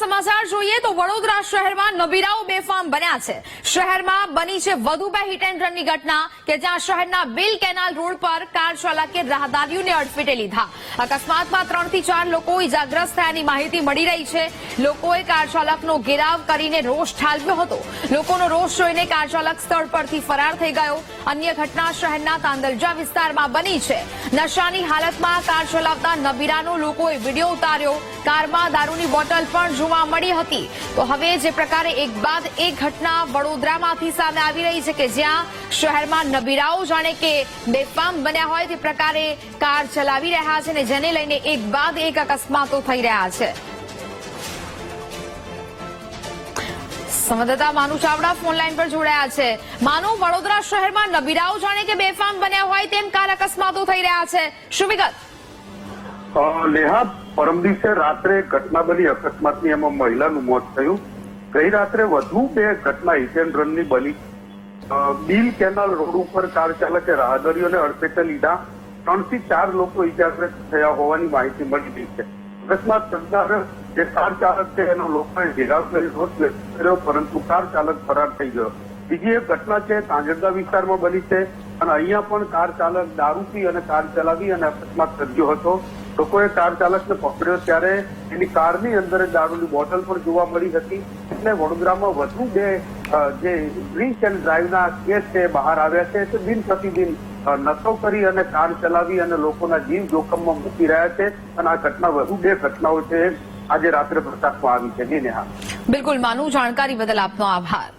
સમાચાર જોઈએ તો વડોદરા શહેરમાં નબીરાઓ બેફામ બન્યા છે। શહેરમાં બની છે વધુ બે હિટ એન્ડ રનની ઘટના કે જ્યાં શહેરના બિલ કેનાલ રોડ પર કાર ચાલકે રાહદારીઓને અડફેટે લીધા। અકસ્માતમાં 3 થી 4 લોકો ઇજાગ્રસ્ત થયાની માહિતી મળી રહી છે। લોકોએ કાર ચાલકનો ઘેરાવ કરીને રોષ ઠાલવ્યો હતો। લોકોનો રોષ જોઈને કાર ચાલક સ્થળ પરથી ફરાર થઈ ગયો। અન્ય ઘટના શહેરના તાંદલજા વિસ્તારમાં બની છે। નશાની હાલતમાં કાર ચલાવતા નબીરાનો લોકોએ વિડીયો ઉતાર્યો। કારમાં દારૂની બોટલ પણ જોવા મળી હતી। તો હવે જે પ્રકારે એક બાદ એક ઘટના વડોદરામાંથી સામે આવી રહી છે કે જ્યાં શહેરમાં નબીરાઓ જાણે કે બેફામ બન્યા હોય તે પ્રકારે કાર ચલાવી રહ્યા છે ને જેને લઈને એક બાદ એક અકસ્માતો થઈ રહ્યા છે। સંવાદદાતા માનુ ચાવડા ફોન લાઈન પર જોડાયા છે। માનુ, વડોદરા શહેરમાં નબીરાઓ જાણે કે બેફામ બન્યા હોય તેમ કાર અકસ્માતો થઈ રહ્યા છે, શું વિગત? નેહા, પરમ દિવસે રાત્રે ઘટના બની અકસ્માતની, એમાં મહિલાનું મોત થયું। ગઈ રાત્રે વધુ બે ઘટના હિટ એન્ડ રનની બની। બિલ કેનાલ રોડ ઉપર કાર ચાલકે રાહદારીઓને અડફેટે લીધા। 3 થી 4 લોકો ઇજાગ્રસ્ત થયા હોવાની માહિતી મળી રહી છે। અકસ્માત સર્જનાર જે કાર ચાલક છે એનો લોકોએ ઘેરાવ કરી રોષ વ્યક્ત કર્યો, પરંતુ કાર ચાલક ફરાર થઈ ગયો। બીજી એક ઘટના છે તાંજરગા વિસ્તારમાં બની છે અને અહીંયા પણ કાર ચાલક દારૂ પી અને કાર ચલાવી અને અકસ્માત સર્જ્યો હતો। લોકોએ કાર ચાલકને પકડ્યો ત્યારે એની કારની અંદર દારૂની બોટલ પણ જોવા મળી હતી। એટલે વડોદરામાં વધુ બે જે ડ્રિંક એન્ડ ડ્રાઈવના કેસ છે બહાર આવ્યા છે। દિન-પ્રતિદિન નશો કરી અને કાર ચલાવી અને લોકોના જીવ જોખમમાં મૂકી રહ્યા છે અને આ ઘટના વધુ બે ઘટનાઓ છે આજે રાત્રે પ્રકાશમાં આવી છે। જી નેહા। બિલકુલ માનુ, જાણકારી બદલ આપનો આભાર।